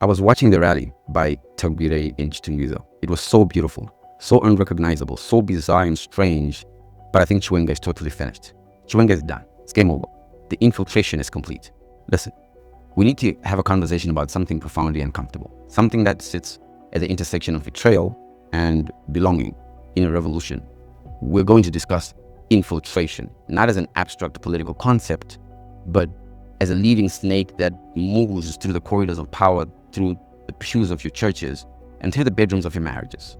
I was watching the rally by Tagwireyi in Chitungiza. It was so beautiful, so unrecognizable, so bizarre and strange. But I think CHIWENGA is totally finished. CHIWENGA is done. It's game over. The infiltration is complete. Listen, we need to have a conversation about something profoundly uncomfortable, something that sits at the intersection of betrayal and belonging in a revolution. We're going to discuss infiltration, not as an abstract political concept, but as a living snake that moves through the corridors of power, through the pews of your churches, and through the bedrooms of your marriages.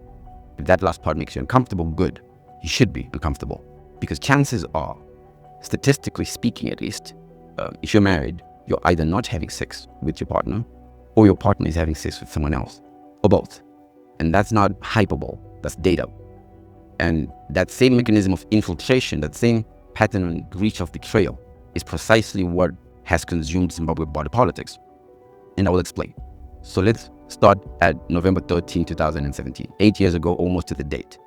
If that last part makes you uncomfortable, good. You should be uncomfortable. Because chances are, statistically speaking at least, if you're married, you're either not having sex with your partner, or your partner is having sex with someone else, or both. And that's not hyperbole, that's data. And that same mechanism of infiltration, that same pattern and reach of betrayal, is precisely what has consumed Zimbabwe body politics. And I will explain. So let's start at November 13, 2017, 8 years ago, almost to the date.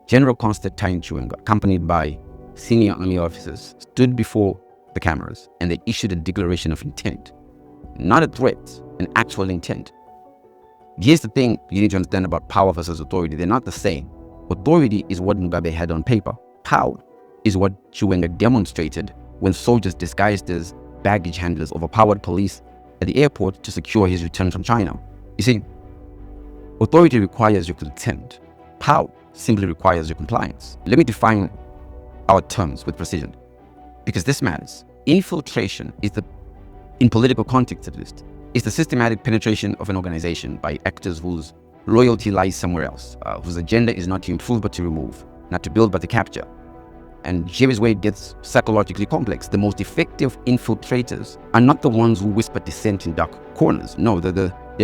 General Constantine CHIWENGA, accompanied by senior army officers, stood before the cameras and they issued a declaration of intent. Not a threat, an actual intent. Here's the thing you need to understand about power versus authority. They're not the same. Authority is what Mugabe had on paper. Power is what CHIWENGA demonstrated when soldiers disguised as baggage handlers overpowered police at the airport to secure his return from China. You see, authority requires your consent. Power simply requires your compliance. Let me define our terms with precision, because this matters. Infiltration is in political context at least, is the systematic penetration of an organization by actors whose loyalty lies somewhere else, whose agenda is not to improve but to remove, not to build but to capture. And here is where it gets psychologically complex. The most effective infiltrators are not the ones who whisper dissent in dark corners. No, they're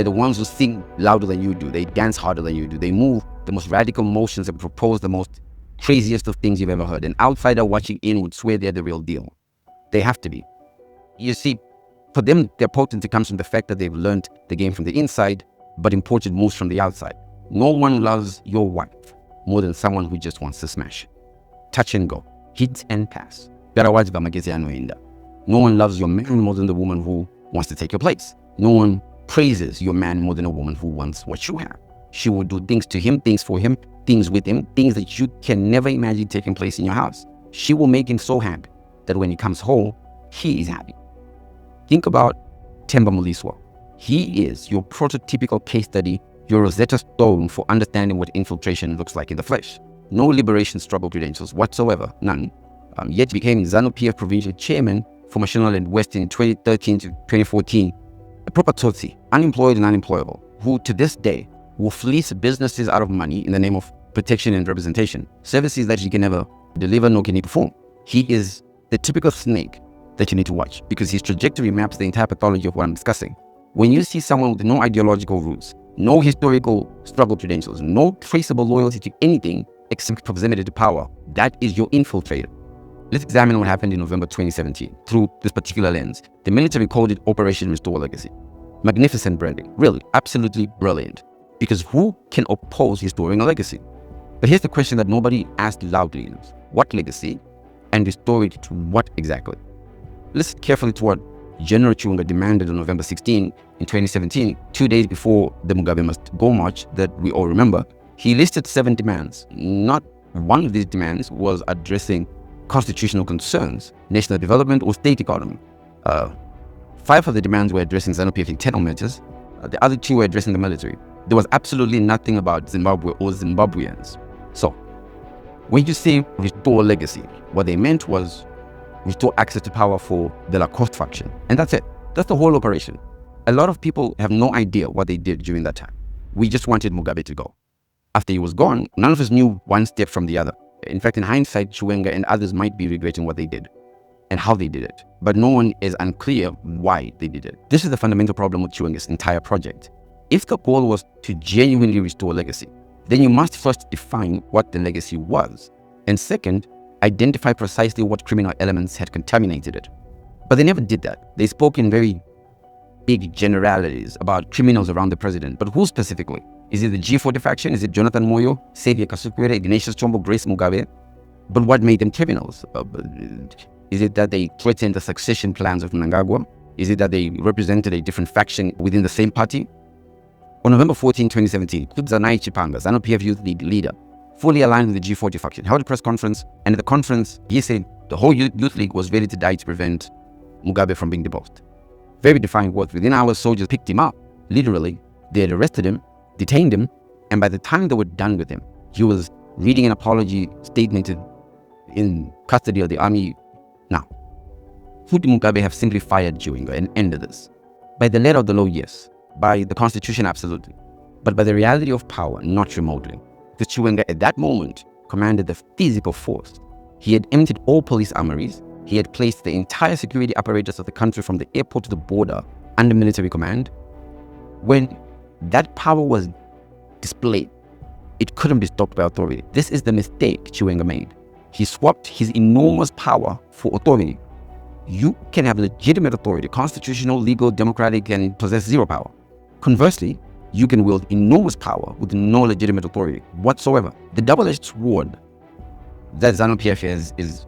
the ones who sing louder than you do. They dance harder than you do. They move the most radical motions and propose the most craziest of things you've ever heard. An outsider watching in would swear they're the real deal. They have to be. You see, for them, their potency comes from the fact that they've learned the game from the inside, but imported moves from the outside. No one loves your wife more than someone who just wants to smash. Touch and go, hit and pass. No one loves your man more than the woman who wants to take your place. No one praises your man more than a woman who wants what you have. She will do things to him, things for him, things with him, things that you can never imagine taking place in your house. She will make him so happy that when he comes home, he is happy. Think about Themba Muliswa. He is your prototypical case study, your Rosetta Stone for understanding what infiltration looks like in the flesh. No liberation struggle credentials whatsoever, none. Yet became ZANU-PF provincial chairman for Mashonaland West in 2013 to 2014. A proper Tutsi, unemployed and unemployable, who to this day will fleece businesses out of money in the name of protection and representation, services that he can never deliver nor can he perform. He is the typical snake that you need to watch because his trajectory maps the entire pathology of what I'm discussing. When you see someone with no ideological roots, no historical struggle credentials, no traceable loyalty to anything except proximity to power, that is your infiltrator. Let's examine what happened in November 2017 through this particular lens. The military called it Operation Restore Legacy. Magnificent branding, really, absolutely brilliant. Because who can oppose restoring a legacy? But here's the question that nobody asked loudly enough. What legacy and restore it to what exactly? Listen carefully to what General CHIWENGA demanded on November 16 in 2017, 2 days before the Mugabe Must Go march that we all remember. He listed 7 demands. Not one of these demands was addressing constitutional concerns, national development, or state economy. 5 of the demands were addressing ZANU-PF internal matters. The other 2 were addressing the military. There was absolutely nothing about Zimbabwe or Zimbabweans. So, when you say restore legacy, what they meant was restore access to power for the Lacoste faction. And that's it. That's the whole operation. A lot of people have no idea what they did during that time. We just wanted Mugabe to go. After he was gone, none of us knew one step from the other. In fact, in hindsight, CHIWENGA and others might be regretting what they did and how they did it. But no one is unclear why they did it. This is the fundamental problem with CHIWENGA's entire project. If the goal was to genuinely restore legacy, then you must first define what the legacy was. And second, identify precisely what criminal elements had contaminated it. But they never did that. They spoke in very big generalities about criminals around the president. But who specifically? Is it the G40 faction? Is it Jonathan Moyo, Xavier Kasukwere, Ignatius Chombo, Grace Mugabe? But what made them criminals? Is it that they threatened the succession plans of Mnangagwa? Is it that they represented a different faction within the same party? On November 14, 2017, Tagwireyi Chipanga, ZANU-PF Youth League leader, fully aligned with the G40 faction, held a press conference, and at the conference, he said the whole youth league was ready to die to prevent Mugabe from being deposed. Very defiant words. Within hours, soldiers picked him up. Literally, they had arrested him, detained him, and by the time they were done with him, he was reading an apology statement in custody of the army. Now, should Mugabe have simply fired CHIWENGA and ended this? By the letter of the law, yes. By the constitution, absolutely. But by the reality of power, not remotely. Because CHIWENGA at that moment commanded the physical force. He had emptied all police armories. He had placed the entire security apparatus of the country from the airport to the border under military command. When that power was displayed, it couldn't be stopped by authority. This is the mistake CHIWENGA made. He swapped his enormous power for authority. You can have legitimate authority, constitutional, legal, democratic, and possess zero power. Conversely, you can wield enormous power with no legitimate authority whatsoever. The double-edged sword that ZANU-PF is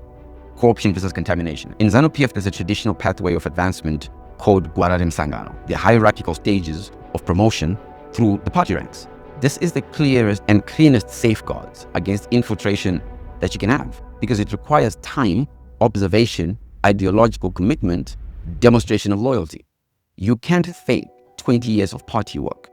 corruption versus contamination. In ZANU-PF, there's a traditional pathway of advancement called Gwararem Sangano, the hierarchical stages of promotion through the party ranks. This is the clearest and cleanest safeguards against infiltration that you can have, because it requires time, observation, ideological commitment, demonstration of loyalty. You can't fake 20 years of party work.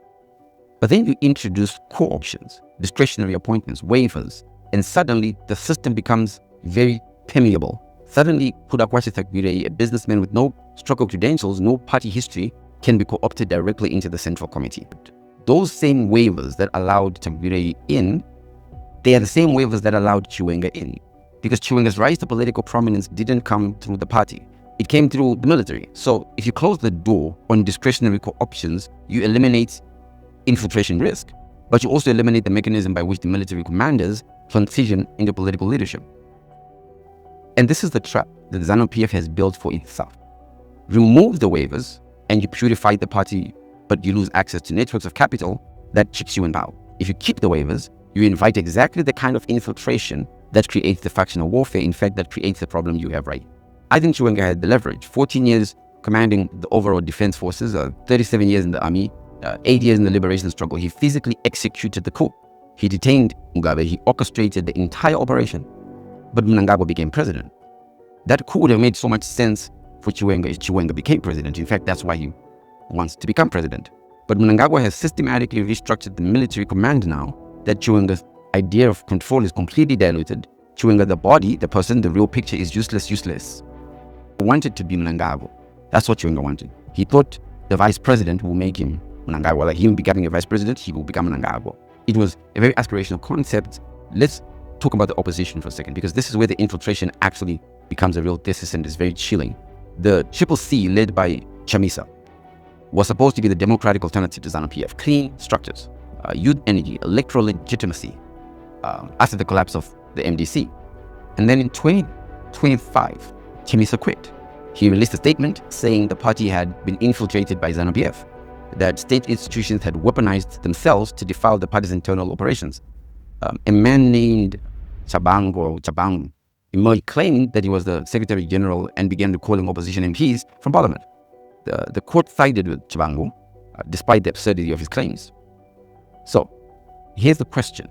But then you introduce co-options, discretionary appointments, waivers, and suddenly the system becomes very permeable. Suddenly, Tagwireyi, a businessman with no struggle credentials, no party history, can be co-opted directly into the central committee. Those same waivers that allowed Tagwireyi in, they are the same waivers that allowed CHIWENGA in. Because CHIWENGA's rise to political prominence didn't come through the party. It came through the military. So if you close the door on discretionary co-options, you eliminate infiltration risk, but you also eliminate the mechanism by which the military commanders transition into political leadership. And this is the trap that the ZANU-PF has built for itself. Remove the waivers and you purify the party, but you lose access to networks of capital that chips you in power. If you keep the waivers, you invite exactly the kind of infiltration that creates the factional warfare, in fact, that creates the problem you have right now. I think CHIWENGA had the leverage. 14 years commanding the overall defense forces, 37 years in the army, 8 years in the liberation struggle. He physically executed the coup. He detained Mugabe. He orchestrated the entire operation. But Mnangagwa became president. That coup would have made so much sense for CHIWENGA if CHIWENGA became president. In fact, that's why he wants to become president. But Mnangagwa has systematically restructured the military command now that CHIWENGA's idea of control is completely diluted. CHIWENGA, the body, the person, the real picture is useless. He wanted to be Mnangagwa. That's what CHIWENGA wanted. He thought the vice president will make him Mnangagwa. Like him becoming a vice president, he will become Mnangagwa. It was a very aspirational concept. Let's talk about the opposition for a second, because this is where the infiltration actually becomes a real thesis and is very chilling. The CCC, led by Chamisa, was supposed to be the democratic alternative to ZANU-PF. Clean structures, youth energy, electoral legitimacy, after the collapse of the MDC. And then in 2025, Chamisa quit. He released a statement saying the party had been infiltrated by ZANU-PF, that state institutions had weaponized themselves to defile the party's internal operations. A man named Chabang emerged claiming that he was the Secretary General and began recalling opposition MPs from Parliament. The court sided with Chabang, despite the absurdity of his claims. So, here's the question.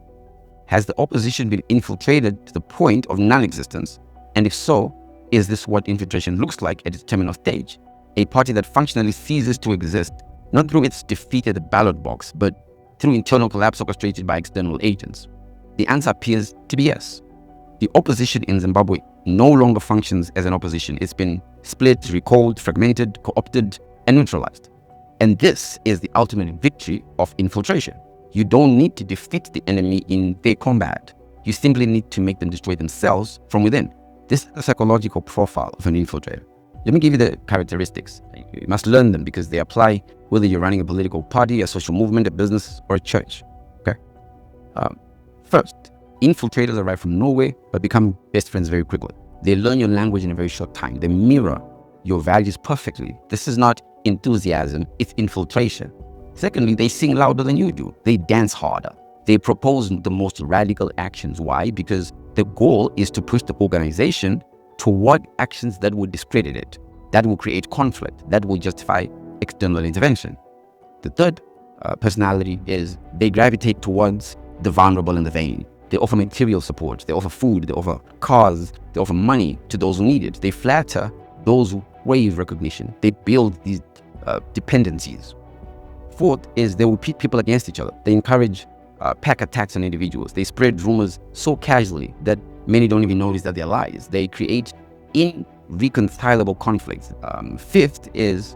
Has the opposition been infiltrated to the point of non-existence? And if so, is this what infiltration looks like at its terminal stage? A party that functionally ceases to exist, not through its defeat at the ballot box, but through internal collapse orchestrated by external agents? The answer appears to be yes. The opposition in Zimbabwe no longer functions as an opposition. It's been split, recalled, fragmented, co-opted, and neutralized. And this is the ultimate victory of infiltration. You don't need to defeat the enemy in their combat. You simply need to make them destroy themselves from within. This is the psychological profile of an infiltrator. Let me give you the characteristics. You must learn them because they apply whether you're running a political party, a social movement, a business, or a church. Okay. First, infiltrators arrive from nowhere but become best friends very quickly. They learn your language in a very short time. They mirror your values perfectly. This is not enthusiasm, it's infiltration. Secondly, they sing louder than you do. They dance harder. They propose the most radical actions. Why? Because the goal is to push the organization toward actions that will discredit it, that will create conflict, that will justify external intervention. The third personality is they gravitate towards the vulnerable and the vain. They offer material support, they offer food, they offer cars, they offer money to those who need it. They flatter those who crave recognition. They build these dependencies. Fourth is they will pit people against each other. They encourage pack attacks on individuals. They spread rumors so casually that many don't even notice that they're lies. They create irreconcilable conflicts. Fifth is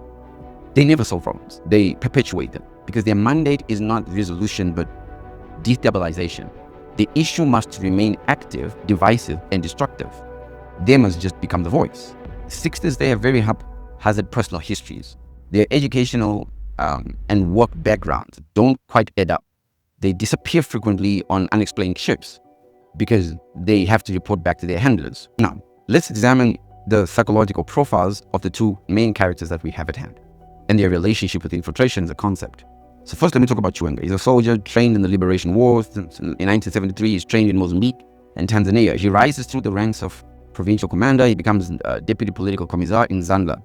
they never solve problems. They perpetuate them because their mandate is not resolution but destabilization. The issue must remain active, divisive, and destructive. They must just become the voice. Sixth is they have very haphazard personal histories. Their educational and work backgrounds don't quite add up. They disappear frequently on unexplained trips because they have to report back to their handlers. Now, let's examine the psychological profiles of the two main characters that we have at hand and their relationship with infiltration as a concept. So first, let me talk about CHIWENGA. He's a soldier trained in the Liberation War. In 1973, he's trained in Mozambique and Tanzania. He rises through the ranks of provincial commander. He becomes deputy political commissar in Zanda,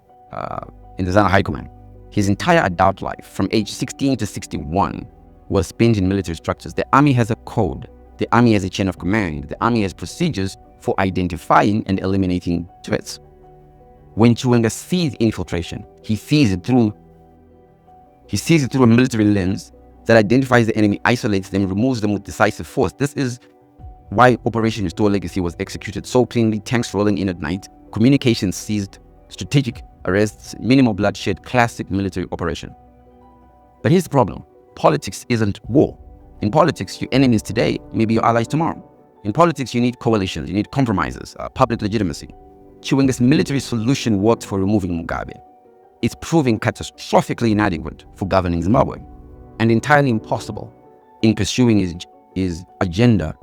in the Zanda High Command. His entire adult life, from age 16 to 61, was spent in military structures. The army has a code. The army has a chain of command. The army has procedures for identifying and eliminating threats. When CHIWENGA sees infiltration, he sees it through a military lens that identifies the enemy, isolates them, removes them with decisive force. This is why Operation Restore Legacy was executed so cleanly, tanks rolling in at night, communications seized, strategic arrests, minimal bloodshed, classic military operation. But here's the problem. Politics isn't war. In politics, your enemies today may be your allies tomorrow. In politics, you need coalitions, you need compromises, public legitimacy. CHIWENGA's military solution worked for removing Mugabe. It's proving catastrophically inadequate for governing Zimbabwe and entirely impossible in pursuing his agenda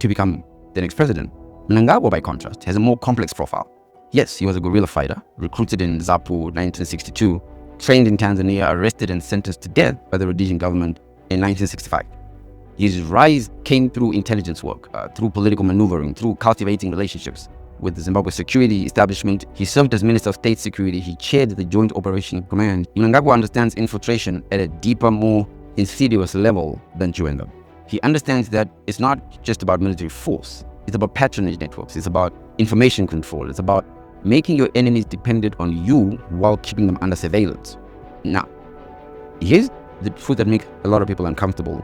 to become the next president. Mnangagwa, by contrast, has a more complex profile. Yes, he was a guerrilla fighter, recruited in ZAPU 1962, trained in Tanzania, arrested and sentenced to death by the Rhodesian government in 1965. His rise came through intelligence work, through political maneuvering, through cultivating relationships with the Zimbabwe security establishment. He served as Minister of State Security. He chaired the Joint Operation Command. Mnangagwa understands infiltration at a deeper, more insidious level than CHIWENGA. He understands that it's not just about military force. It's about patronage networks. It's about information control. It's about making your enemies dependent on you while keeping them under surveillance. Now, here's the truth that makes a lot of people uncomfortable,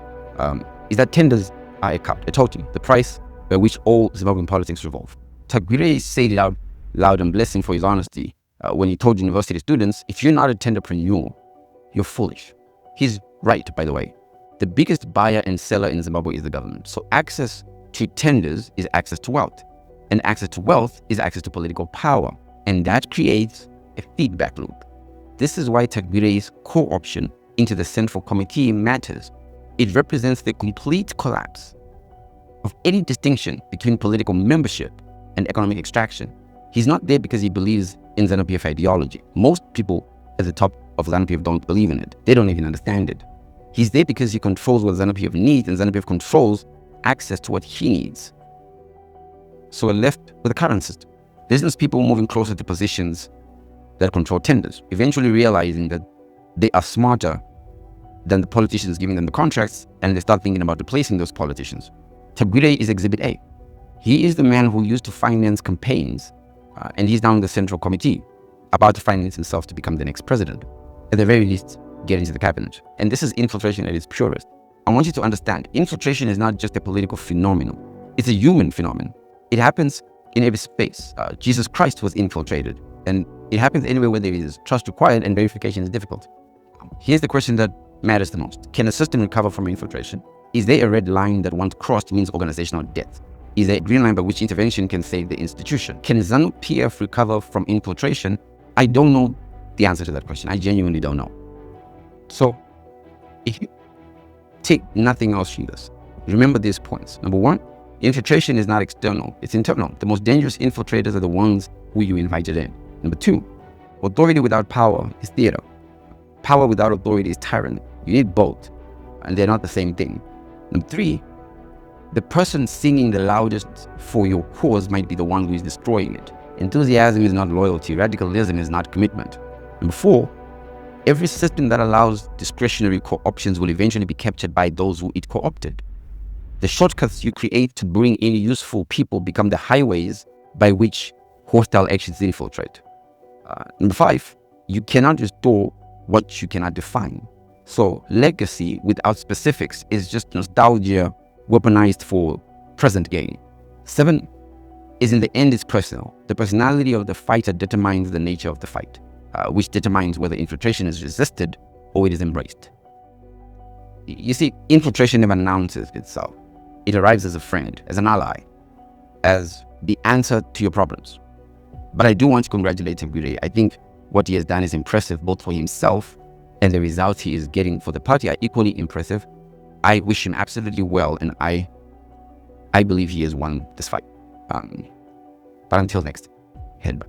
is that tenders are a cup, a totem, the price by which all Zimbabwean politics revolve. Tagwireyi said it out loud and blessing for his honesty when he told university students, if you're not a tenderpreneur, you're foolish. He's right, by the way. The biggest buyer and seller in Zimbabwe is the government. So access to tenders is access to wealth. And access to wealth is access to political power. And that creates a feedback loop. This is why Tagwireyi's co-option into the Central Committee matters. It represents the complete collapse of any distinction between political membership and economic extraction. He's not there because he believes in ZANU-PF ideology. Most people at the top of ZANU-PF don't believe in it. They don't even understand it. He's there because he controls what ZANU-PF needs, and ZANU-PF controls access to what he needs. So we're left with the current system. Business people moving closer to positions that control tenders, eventually realizing that they are smarter than the politicians giving them the contracts, and they start thinking about replacing those politicians. Tagwireyi is Exhibit A. He is the man who used to finance campaigns, and he's now in the Central Committee, about to finance himself to become the next president. At the very least, get into the cabinet. And this is infiltration at its purest. I want you to understand, infiltration is not just a political phenomenon. It's a human phenomenon. It happens in every space. Jesus Christ was infiltrated, and it happens anywhere where there is trust required and verification is difficult. Here's the question that matters the most. Can a system recover from infiltration? Is there a red line that once crossed means organizational death? Is there a green line by which intervention can save the institution? Can ZANU-PF recover from infiltration? I don't know the answer to that question. I genuinely don't know. So, if you take nothing else from this, remember these points. Number one, infiltration is not external, it's internal. The most dangerous infiltrators are the ones who you invited in. Number two, authority without power is theater. Power without authority is tyranny. You need both, and they're not the same thing. Number three, the person singing the loudest for your cause might be the one who is destroying it. Enthusiasm is not loyalty. Radicalism is not commitment. Number four, Every system that allows discretionary co-options will eventually be captured by those who it co-opted. The shortcuts you create to bring in useful people become the highways by which hostile actions infiltrate. Number 5, you cannot restore what you cannot define. So legacy without specifics is just nostalgia weaponized for present gain. 7 is, in the end, it's personal. The personality of the fighter determines the nature of the fight, which determines whether infiltration is resisted or it is embraced. You see, infiltration never announces itself. It arrives as a friend, as an ally, as the answer to your problems. But I do want to congratulate Tagwireyi. I think what he has done is impressive, both for himself and the results he is getting for the party are equally impressive. I wish him absolutely well, and I believe he has won this fight. But until next, head back.